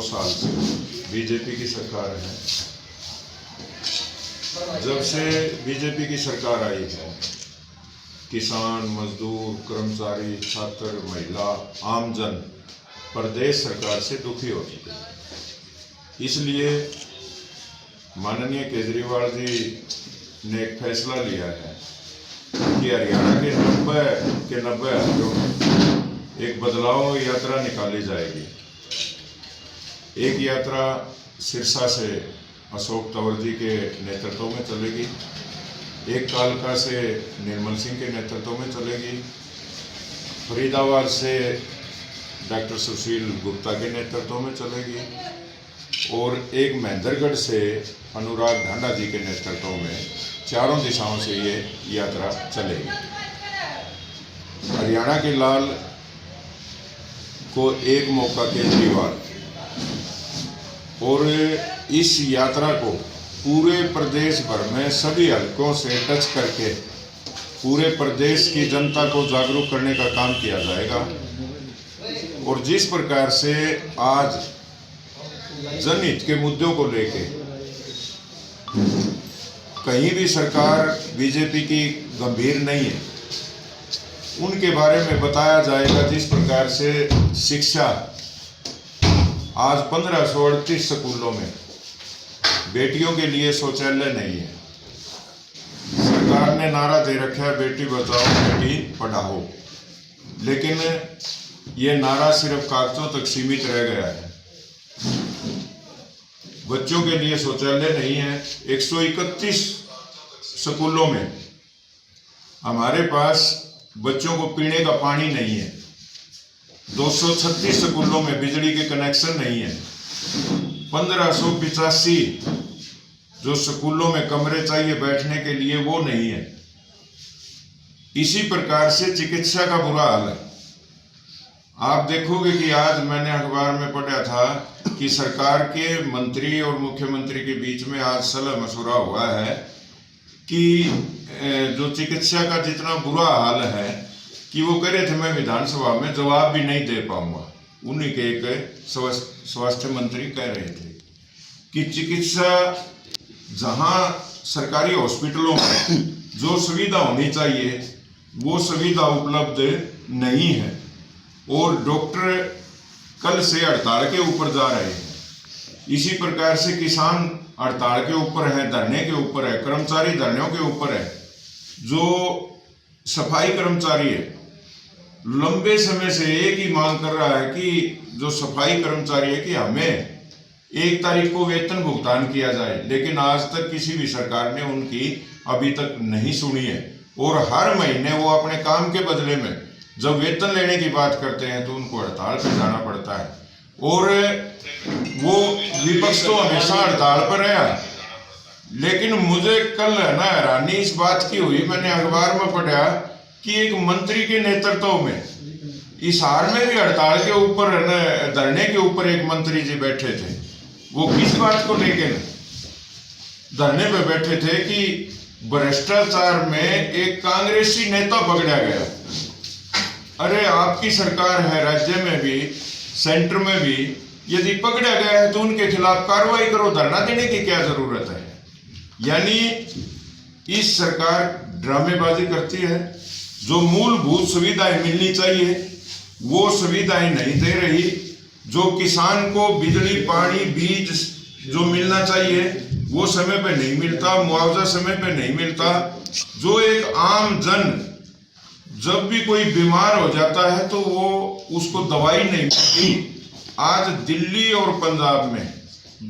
साल से बीजेपी की सरकार है। जब से बीजेपी की सरकार आई है, किसान, मजदूर, कर्मचारी, छात्र, महिला, आमजन प्रदेश सरकार से दुखी हो चुके हैं। इसलिए माननीय केजरीवाल जी ने एक फैसला लिया है कि हरियाणा के 90 राज्यों में एक बदलाव यात्रा निकाली जाएगी। एक यात्रा सिरसा से अशोक तंवर जी के नेतृत्व में चलेगी, एक कालका से निर्मल सिंह के नेतृत्व में चलेगी, फरीदाबाद से डॉक्टर सुशील गुप्ता के नेतृत्व में चलेगी और एक महेंद्रगढ़ से अनुराग ढांडा जी के नेतृत्व में चारों दिशाओं से ये यात्रा चलेगी। हरियाणा के लाल को एक मौका केजरीवाल, और इस यात्रा को पूरे प्रदेश भर में सभी हलकों से टच करके पूरे प्रदेश की जनता को जागरूक करने का काम किया जाएगा। और जिस प्रकार से आज जनहित के मुद्दों को लेके कहीं भी सरकार बीजेपी की गंभीर नहीं है, उनके बारे में बताया जाएगा। जिस प्रकार से शिक्षा, आज 1538 स्कूलों में बेटियों के लिए शौचालय नहीं है। सरकार ने नारा दे रखा है बेटी बचाओ बेटी पढ़ाओ, लेकिन ये नारा सिर्फ कागजों तक सीमित रह गया है। बच्चों के लिए शौचालय नहीं है। 131 स्कूलों में हमारे पास बच्चों को पीने का पानी नहीं है। 236 स्कूलों में बिजली के कनेक्शन नहीं है। 1585 जो स्कूलों में कमरे चाहिए बैठने के लिए वो नहीं है। इसी प्रकार से चिकित्सा का बुरा हाल है। आप देखोगे कि आज मैंने अखबार में पढ़ा था कि सरकार के मंत्री और मुख्यमंत्री के बीच में आज सलाह मशवरा हुआ है कि जो चिकित्सा का जितना बुरा हाल है कि वो कह रहे थे मैं विधानसभा में जवाब भी नहीं दे पाऊंगा। उन्हीं के एक स्वास्थ्य मंत्री कह रहे थे कि चिकित्सा जहां सरकारी हॉस्पिटलों में जो सुविधा होनी चाहिए वो सुविधा उपलब्ध नहीं है और डॉक्टर कल से हड़ताल के ऊपर जा रहे हैं। इसी प्रकार से किसान हड़ताल के ऊपर है, धरने के ऊपर है, कर्मचारी धरनों के ऊपर है। जो सफाई कर्मचारी है लंबे समय से एक ही मांग कर रहा है कि जो सफाई कर्मचारी है कि हमें 1 तारीख को वेतन भुगतान किया जाए, लेकिन आज तक किसी भी सरकार ने उनकी अभी तक नहीं सुनी है। और हर महीने वो अपने काम के बदले में जब वेतन लेने की बात करते हैं तो उनको हड़ताल पर जाना पड़ता है। और वो विपक्ष तो हमेशा हड़ताल पर रहा, लेकिन मुझे कल ना हैरानी इस बात की हुई, मैंने अखबार में पढ़ा कि एक मंत्री के नेतृत्व में हिसार में भी हड़ताल के ऊपर धरने के ऊपर एक मंत्री जी बैठे थे। वो किस बात को लेकर धरने पे बैठे थे कि भ्रष्टाचार में एक कांग्रेसी नेता पकड़ा गया। अरे आपकी सरकार है, राज्य में भी सेंटर में भी, यदि पकड़ा गया है तो उनके खिलाफ कार्रवाई करो, धरना देने की क्या जरूरत है। यानी इस सरकार ड्रामेबाजी करती है। जो मूलभूत सुविधाएं मिलनी चाहिए वो सुविधाएं नहीं दे रही। जो किसान को बिजली, पानी, बीज जो मिलना चाहिए वो समय पे नहीं मिलता, मुआवजा समय पे नहीं मिलता। जो एक आम जन जब भी कोई बीमार हो जाता है तो वो उसको दवाई नहीं मिलती। आज दिल्ली और पंजाब में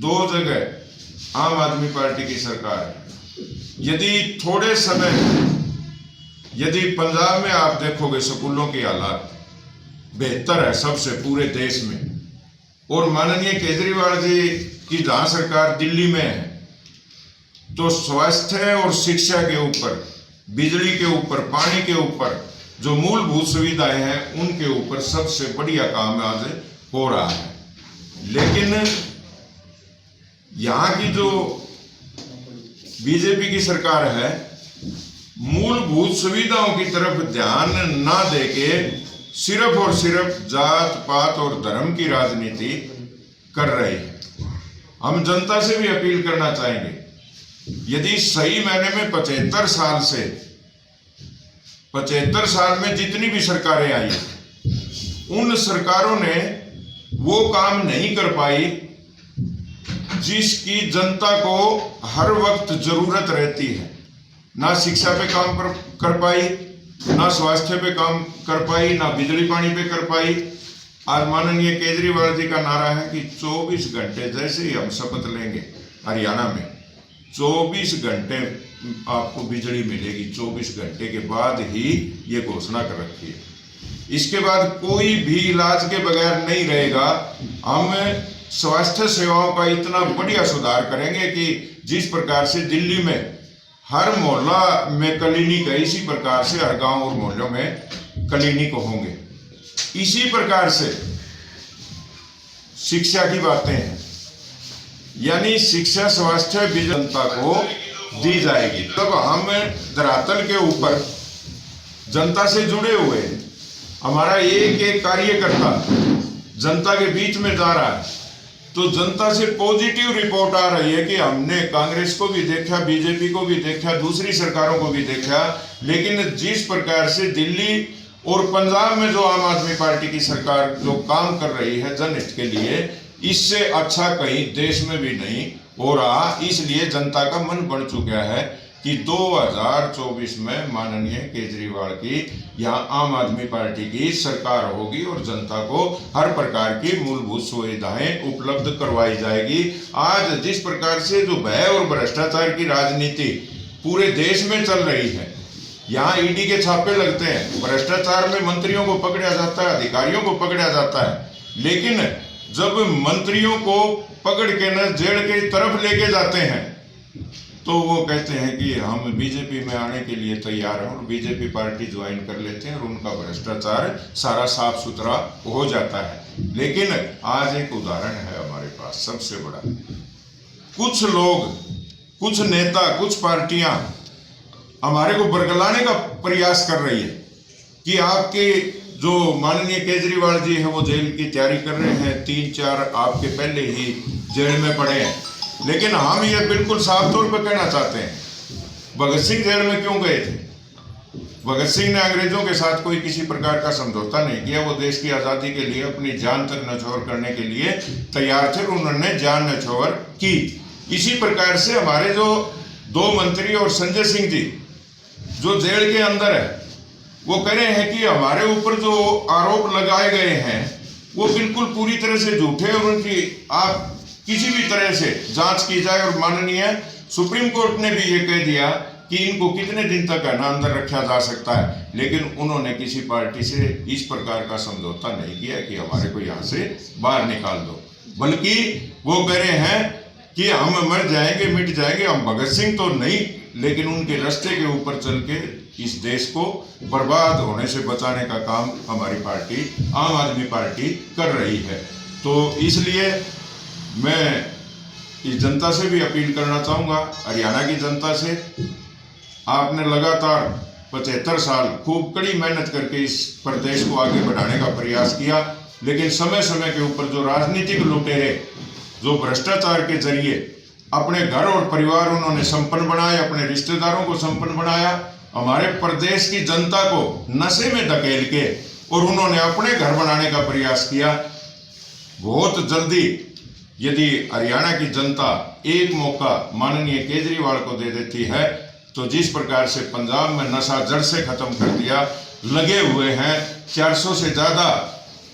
2 जगह आम आदमी पार्टी की सरकार है। यदि थोड़े समय यदि पंजाब में आप देखोगे स्कूलों की हालात बेहतर है सबसे पूरे देश में, और माननीय केजरीवाल जी की जहां सरकार दिल्ली में है तो स्वास्थ्य और शिक्षा के ऊपर, बिजली के ऊपर, पानी के ऊपर जो मूलभूत सुविधाएं हैं उनके ऊपर सबसे बढ़िया काम आज हो रहा है। लेकिन यहाँ की जो बीजेपी की सरकार है मूलभूत सुविधाओं की तरफ ध्यान ना देके सिर्फ और सिर्फ जात पात और धर्म की राजनीति कर रही है। हम जनता से भी अपील करना चाहेंगे, यदि सही मायने में 75 साल में जितनी भी सरकारें आई, उन सरकारों ने वो काम नहीं कर पाई जिसकी जनता को हर वक्त जरूरत रहती है। ना शिक्षा पे काम कर पाई, ना स्वास्थ्य पे काम कर पाई, ना बिजली पानी पे कर पाई। आज माननीय केजरीवाल जी का नारा है कि 24 घंटे, जैसे ही हम शपथ लेंगे हरियाणा में 24 घंटे आपको बिजली मिलेगी, 24 घंटे के बाद ही ये घोषणा कर रखी है। इसके बाद कोई भी इलाज के बगैर नहीं रहेगा। हम स्वास्थ्य सेवाओं का इतना बढ़िया सुधार करेंगे कि जिस प्रकार से दिल्ली में हर मोहल्ला में क्लिनिक है, इसी प्रकार से हर गांव और मोहल्लों में क्लिनिक होंगे। इसी प्रकार से शिक्षा की बातें हैं, यानी शिक्षा, स्वास्थ्य भी जनता को दी जाएगी। तब हम धरातल के ऊपर जनता से जुड़े हुए हैं। हमारा एक एक कार्यकर्ता जनता के बीच में जा रहा है, तो जनता से पॉजिटिव रिपोर्ट आ रही है कि हमने कांग्रेस को भी देखा, बीजेपी को भी देखा, दूसरी सरकारों को भी देखा, लेकिन जिस प्रकार से दिल्ली और पंजाब में जो आम आदमी पार्टी की सरकार जो काम कर रही है जनहित के लिए, इससे अच्छा कहीं देश में भी नहीं हो रहा। इसलिए जनता का मन बन चुका है कि 2024 में माननीय केजरीवाल की यहाँ आम आदमी पार्टी की सरकार होगी और जनता को हर प्रकार की मूलभूत सुविधाएं उपलब्ध करवाई जाएगी। आज जिस प्रकार से जो भय और भ्रष्टाचार की राजनीति पूरे देश में चल रही है, यहाँ ईडी के छापे लगते हैं, भ्रष्टाचार में मंत्रियों को पकड़ा जाता है, अधिकारियों को पकड़ा जाता है, लेकिन जब मंत्रियों को पकड़ के न जेल की तरफ लेके जाते हैं तो वो कहते हैं कि हम बीजेपी में आने के लिए तैयार हैं और बीजेपी पार्टी ज्वाइन कर लेते हैं और उनका भ्रष्टाचार सारा साफ सुथरा हो जाता है। लेकिन आज एक उदाहरण है हमारे पास सबसे बड़ा, कुछ लोग, कुछ नेता, कुछ पार्टियां हमारे को बरगलाने का प्रयास कर रही है कि आपके जो माननीय केजरीवाल जी हैं वो जेल की तैयारी कर रहे हैं, 3-4 आपके पहले ही जेल में पड़े हैं। लेकिन हम ये बिल्कुल साफ तौर पर कहना चाहते हैं, भगत सिंह जेल में क्यों गए थे? भगत सिंह ने अंग्रेजों के साथ कोई किसी प्रकार का समझौता नहीं किया। वो देश की आज़ादी के लिए अपनी जान तक न्यौछावर करने के लिए तैयार थे, उन्होंने जान न्यौछावर की। इसी प्रकार से हमारे जो 2 मंत्री और संजय सिंह जी जो जेल के अंदर है, वो कह रहे हैं कि हमारे ऊपर जो आरोप लगाए गए हैं वो बिल्कुल पूरी तरह से झूठे और उनकी आप किसी भी तरह से जांच की जाए। और माननीय सुप्रीम कोर्ट ने भी ये कह दिया कि इनको कितने दिन तक है ना अंदर रखा जा सकता है, लेकिन उन्होंने किसी पार्टी से इस प्रकार का समझौता नहीं किया कि हमारे को यहाँ से बाहर निकाल दो, बल्कि वो कह रहे हैं कि हम मर जाएंगे, मिट जाएंगे, हम भगत सिंह तो नहीं, लेकिन उनके रास्ते के ऊपर चल के इस देश को बर्बाद होने से बचाने का काम हमारी पार्टी आम आदमी पार्टी कर रही है। तो इसलिए मैं इस जनता से भी अपील करना चाहूँगा, हरियाणा की जनता से, आपने लगातार 75 साल खूब कड़ी मेहनत करके इस प्रदेश को आगे बढ़ाने का प्रयास किया, लेकिन समय समय के ऊपर जो राजनीतिक लुटेरे जो भ्रष्टाचार के जरिए अपने घर और परिवार उन्होंने संपन्न बनाए, अपने रिश्तेदारों को संपन्न बनाया, हमारे प्रदेश की जनता को नशे में धकेल के और उन्होंने अपने घर बनाने का प्रयास किया। बहुत जल्दी यदि हरियाणा की जनता एक मौका माननीय केजरीवाल को दे देती है तो जिस प्रकार से पंजाब में नशा जड़ से खत्म कर दिया, लगे हुए हैं 400 से ज़्यादा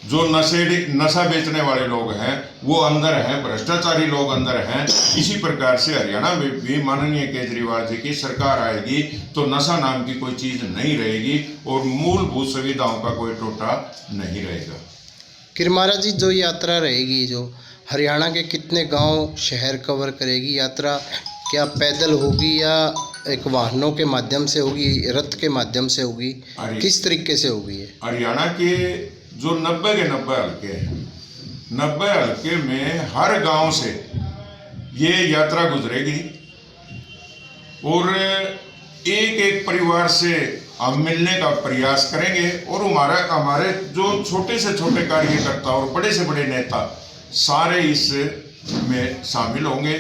जो नशा बेचने वाले लोग हैं वो अंदर हैं, भ्रष्टाचारी लोग अंदर हैं। इसी प्रकार से हरियाणा में भी माननीय केजरीवाल जी की सरकार आएगी तो नशा नाम की कोई चीज़ नहीं रहेगी और मूलभूत सुविधाओं का कोई टोटा नहीं रहेगा। किरमारा जी, जो यात्रा रहेगी, जो हरियाणा के कितने गांव शहर कवर करेगी यात्रा, क्या पैदल होगी या एक वाहनों के माध्यम से होगी, रथ के माध्यम से होगी, किस तरीके से होगी? हरियाणा के जो 90 के 90 हल्के हैं, 90 हल्के में हर गांव से ये यात्रा गुजरेगी और एक एक परिवार से हम मिलने का प्रयास करेंगे और हमारे जो छोटे से छोटे कार्यकर्ता और बड़े से बड़े नेता सारे इस में शामिल होंगे।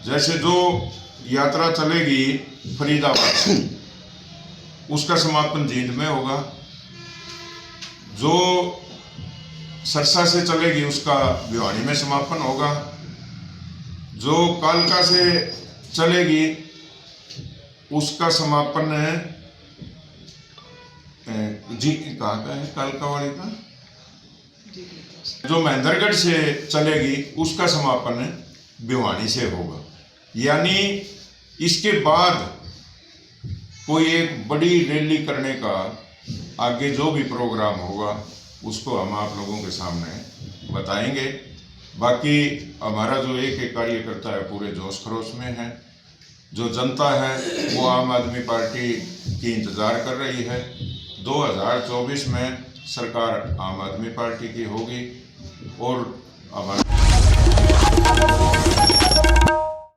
जैसे जो यात्रा चलेगी फरीदाबाद से, उसका समापन जींद में होगा। जो सरसा से चलेगी उसका भिवानी में समापन होगा। जो कालका से चलेगी उसका समापन जी कहाँ का है, कालका वाली का। जो महेंद्रगढ़ से चलेगी उसका समापन भिवानी से होगा। यानी इसके बाद कोई एक बड़ी रैली करने का आगे जो भी प्रोग्राम होगा उसको हम आप लोगों के सामने बताएंगे। बाकी हमारा जो एक कार्यकर्ता है पूरे जोश खरोश में है। जो जनता है वो आम आदमी पार्टी की इंतज़ार कर रही है। 2024 में सरकार आम आदमी पार्टी की होगी और हमारा